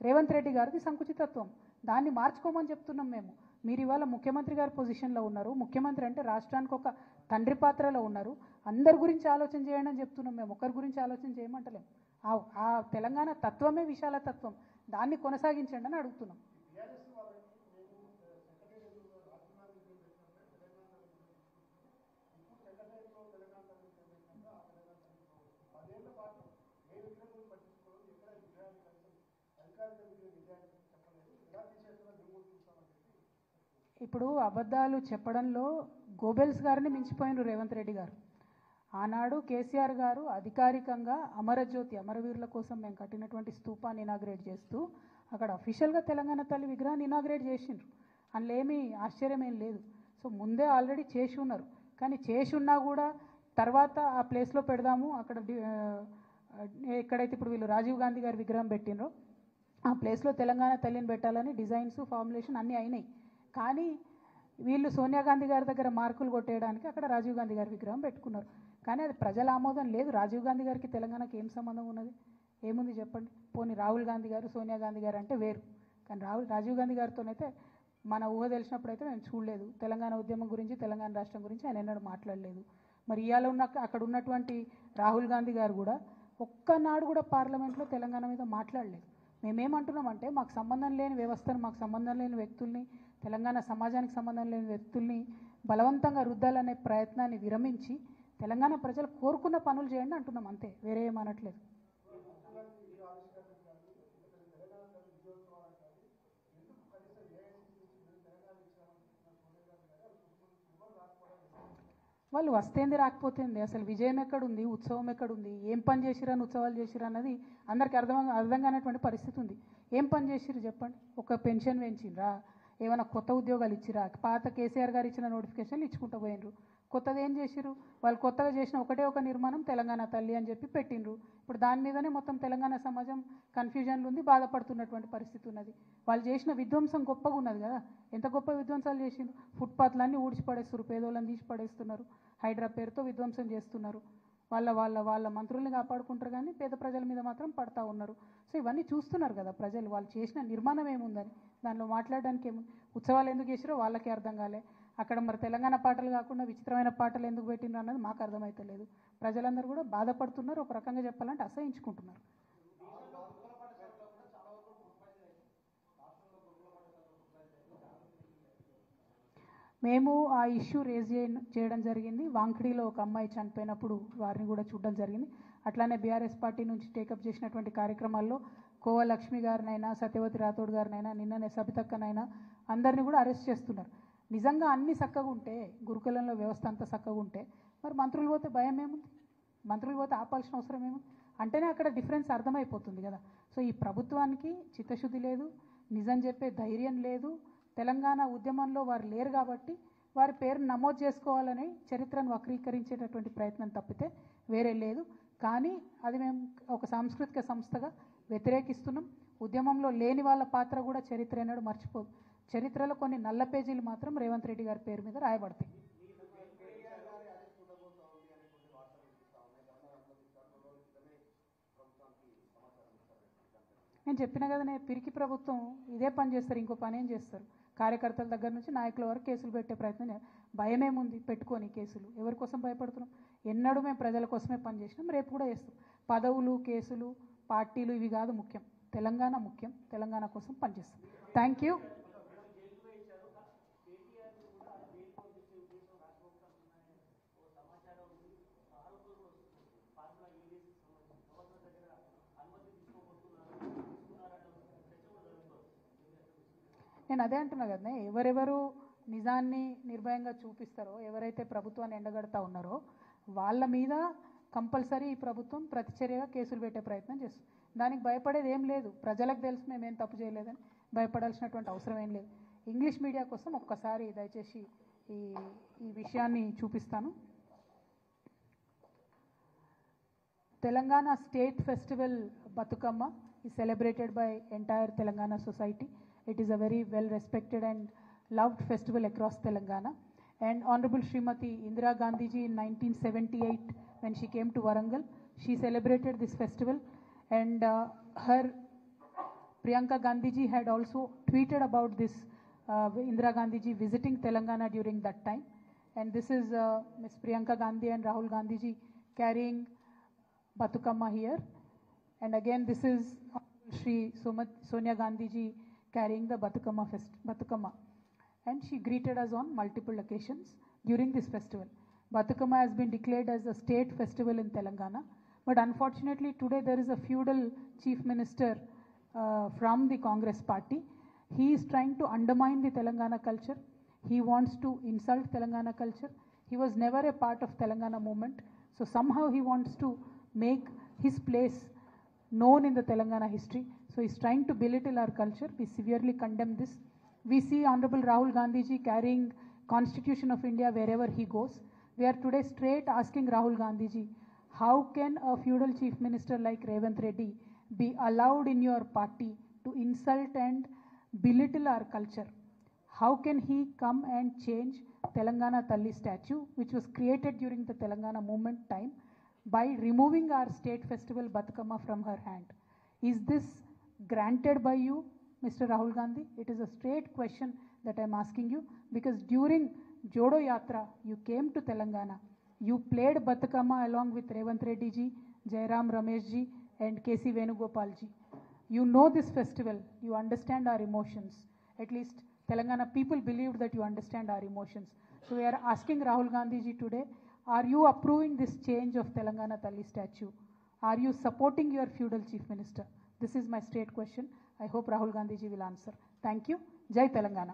రేవంత్ రెడ్డి గారిది సంకుచితత్వం. దాన్ని మార్చుకోమని చెప్తున్నాం మేము. మీరు ఇవాళ ముఖ్యమంత్రి గారి పొజిషన్లో ఉన్నారు. ముఖ్యమంత్రి అంటే రాష్ట్రానికి ఒక తండ్రి పాత్రలో ఉన్నారు. అందరి గురించి ఆలోచన చేయండి అని చెప్తున్నాం మేము. ఒకరి గురించి ఆలోచన చేయమంటలేం. ఆ తెలంగాణ తత్వమే విశాల తత్వం. దాన్ని కొనసాగించండి అని అడుగుతున్నాం. ఇప్పుడు అబద్ధాలు చెప్పడంలో గోబెల్స్ గారిని మించిపోయినారు రేవంత్ రెడ్డి గారు. ఆనాడు కేసీఆర్ గారు అధికారికంగా అమరజ్యోతి అమరవీరుల కోసం మేము కట్టినటువంటి స్తూపాన్ని ఇనాగ్రేట్ చేస్తూ అక్కడ అఫీషియల్గా తెలంగాణ తల్లి విగ్రహాన్ని ఇనాగ్రేట్ చేసిండ్రు. అందులో ఏమీ ఆశ్చర్యం ఏం లేదు. సో ముందే ఆల్రెడీ చేసి ఉన్నారు. కానీ చేసి ఉన్నా కూడా తర్వాత ఆ ప్లేస్లో పెడదాము, అక్కడ ఎక్కడైతే ఇప్పుడు వీళ్ళు రాజీవ్ గాంధీ గారి విగ్రహం పెట్టినరో ఆ ప్లేస్లో తెలంగాణ తల్లిని పెట్టాలని డిజైన్స్ ఫార్ములేషన్ అన్నీ అయినాయి. కానీ వీళ్ళు సోనియా గాంధీ గారి దగ్గర మార్కులు కొట్టేయడానికి అక్కడ రాజీవ్ గాంధీ గారి విగ్రహం పెట్టుకున్నారు. కానీ అది ప్రజల ఆమోదం లేదు. రాజీవ్ గాంధీ గారికి తెలంగాణకి ఏం సంబంధం ఉన్నది? ఏముంది చెప్పండి. పోనీ రాహుల్ గాంధీ గారు సోనియా గాంధీ గారు అంటే వేరు. కానీ రాజీవ్ గాంధీ గారితోనైతే మన ఊహ తెలిసినప్పుడైతే మేము చూడలేదు. తెలంగాణ ఉద్యమం గురించి, తెలంగాణ రాష్ట్రం గురించి ఆయన ఎన్నడూ మాట్లాడలేదు. మరి ఇవాళ అక్కడ ఉన్నటువంటి రాహుల్ గాంధీ గారు కూడా ఒక్కనాడు కూడా పార్లమెంట్లో తెలంగాణ మీద మాట్లాడలేదు. మేమేమంటున్నామంటే మాకు సంబంధం లేని వ్యవస్థను, మాకు సంబంధం లేని వ్యక్తుల్ని, తెలంగాణ సమాజానికి సంబంధం లేని వ్యక్తుల్ని బలవంతంగా రుద్దాలనే ప్రయత్నాన్ని విరమించి తెలంగాణ ప్రజలు కోరుకున్న పనులు చేయండి అంటున్నాం. అంతే, వేరే ఏమనట్లేదు. వాళ్ళు వస్తేంది రాకపోతేంది, అసలు విజయం ఎక్కడుంది, ఉత్సవం ఎక్కడుంది, ఏం పని చేసిరని ఉత్సవాలు చేసిరు అన్నది అందరికీ అర్థం కానటువంటి పరిస్థితి ఉంది. ఏం పని చేసిరు చెప్పండి? ఒక పెన్షన్ పెంచిరా, ఏమైనా కొత్త ఉద్యోగాలు ఇచ్చిరా? పాత కేసీఆర్ గారు ఇచ్చిన నోటిఫికేషన్లు ఇచ్చుకుంటూ పోయినరు. కొత్తది ఏం చేసిరు? వాళ్ళు కొత్తగా చేసిన ఒకటే ఒక నిర్మాణం తెలంగాణ తల్లి అని చెప్పి పెట్టినరు. ఇప్పుడు దాని మీదనే మొత్తం తెలంగాణ సమాజం కన్ఫ్యూజన్లు ఉంది, బాధపడుతున్నటువంటి పరిస్థితి ఉన్నది. వాళ్ళు చేసిన విధ్వంసం గొప్పగా ఉన్నది కదా. ఎంత గొప్ప విధ్వంసాలు చేసిండ్రు. ఫుట్పాత్లన్నీ ఊడ్చి పడేస్తున్నారు, పేదోళ్ళని తీసి పడేస్తున్నారు, హైడ్రా పేరుతో విధ్వంసం చేస్తున్నారు. వాళ్ళ మంత్రుల్ని కాపాడుకుంటారు కానీ పేద ప్రజల మీద మాత్రం పడతా ఉన్నారు. సో ఇవన్నీ చూస్తున్నారు కదా ప్రజలు. వాళ్ళు చేసిన నిర్మాణం ఏముందని దానిలో మాట్లాడడానికి ఏముంది? ఉత్సవాలు ఎందుకు చేసిరో వాళ్ళకే అర్థం కాలే. అక్కడ మరి తెలంగాణ పాటలు కాకుండా విచిత్రమైన పాటలు ఎందుకు పెట్టిండ్రు అన్నది మాకు అర్థమవుతలేదు. ప్రజలందరూ కూడా బాధపడుతున్నారు, ఒక రకంగా చెప్పాలంటే అసహించుకుంటున్నారు. మేము ఆ ఇష్యూ రేజ్ చేయడం జరిగింది. వాంఖడిలో ఒక అమ్మాయి చనిపోయినప్పుడు వారిని కూడా చూడడం జరిగింది. అట్లానే బీఆర్ఎస్ పార్టీ నుంచి టేకప్ చేసినటువంటి కార్యక్రమాల్లో కోవ లక్ష్మి గారినైనా, సత్యవతి రాథోడ్ గారినైనా, నిన్ననే సబితక్కనైనా అందరినీ కూడా అరెస్ట్ చేస్తున్నారు. నిజంగా అన్ని చక్కగా ఉంటే, గురుకులంలో వ్యవస్థ అంతా చక్కగా ఉంటే మరి మంత్రులు పోతే భయం ఏముంది? మంత్రులు పోతే ఆపాల్సిన అవసరం ఏముంది? అంటేనే అక్కడ డిఫరెన్స్ అర్థమైపోతుంది కదా. సో ఈ ప్రభుత్వానికి చిత్తశుద్ధి లేదు, నిజం చెప్పే ధైర్యం లేదు. తెలంగాణ ఉద్యమంలో వారు లేరు కాబట్టి వారి పేరును నమోదు చేసుకోవాలని చరిత్రను వక్రీకరించేటటువంటి ప్రయత్నం తప్పితే వేరే లేదు. కానీ అది మేము ఒక సాంస్కృతిక సంస్థగా వ్యతిరేకిస్తున్నాం. ఉద్యమంలో లేని వాళ్ళ పాత్ర కూడా చరిత్ర అన్నాడు మర్చిపోదు. చరిత్రలో కొన్ని నల్ల పేజీలు మాత్రం రేవంత్ రెడ్డి గారి పేరు మీద రాయబడతాయి. నేను చెప్పిన కదా, నేను పిరికి ప్రభుత్వం ఇదే పని చేస్తారు, ఇంకో పని ఏం చేస్తారు? కార్యకర్తల దగ్గర నుంచి నాయకుల వరకు కేసులు పెట్టే ప్రయత్నం. భయమేముంది పెట్టుకొని కేసులు? ఎవరి కోసం భయపడుతున్నాం? ఎన్నడూ మేము ప్రజల కోసమే పనిచేసినాం, రేపు కూడా చేస్తాం. పదవులు, కేసులు, పార్టీలు ఇవి కాదు ముఖ్యం. తెలంగాణ ముఖ్యం. తెలంగాణ కోసం పనిచేస్తాం. Thank you. నేను అదే అంటున్నా కదా, ఎవరెవరు నిజాన్ని నిర్భయంగా చూపిస్తారో, ఎవరైతే ప్రభుత్వాన్ని ఎండగడతా ఉన్నారో వాళ్ళ మీద కంపల్సరీ ఈ ప్రభుత్వం ప్రతిచర్యగా కేసులు పెట్టే ప్రయత్నం చేస్తుంది. దానికి భయపడేది ఏం లేదు. ప్రజలకు తెలుసు మేమేం తప్పు చేయలేదని, భయపడాల్సినటువంటి అవసరం ఏం లేదు. ఇంగ్లీష్ మీడియా కోసం ఒక్కసారి దయచేసి ఈ విషయాన్ని చూపిస్తాను. Telangana State Festival Batukama is celebrated by entire Telangana society. It is a very well respected and loved festival across Telangana. And Honorable Srimati Indira Gandhi ji in 1978, when she came to Warangal, she celebrated this festival, and her Priyanka Gandhi ji had also tweeted about this Indira Gandhi ji visiting Telangana during that time. And this is Ms. Priyanka Gandhi and Rahul Gandhi ji carrying Batukamma here. And again, this is Shri Sonia Gandhi ji carrying the Batukamma. And she greeted us on multiple occasions during this festival. Batukamma has been declared as a state festival in Telangana. But unfortunately, today there is a feudal chief minister from the Congress party. He is trying to undermine the Telangana culture. He wants to insult Telangana culture. He was never a part of Telangana movement. So somehow he wants to make his place known in the Telangana history. So he's trying to belittle our culture. We severely condemn this. We see Honorable Rahul Gandhi ji carrying Constitution of India wherever he goes. We are today straight asking Rahul Gandhi ji, how can a feudal chief minister like Revanth Reddy be allowed in your party to insult and belittle our culture? How can he come and change Telangana Talli statue, which was created during the Telangana movement time, by removing our state festival Batukamma from her hand? Is this granted by you, Mr. Rahul Gandhi? It is a straight question that I am asking you, because during Jodo Yatra, you came to Telangana. You played Batukamma along with Revanth Reddy ji, Jairam Ramesh ji, and K.C. Venugopal ji. You know this festival. You understand our emotions. At least Telangana people believed that you understand our emotions. So we are asking Rahul Gandhi ji today, are you approving this change of Telangana Talli statue? Are you supporting your feudal chief minister? This is my straight question. I hope Rahul Gandhi ji will answer. Thank you. Jai Telangana.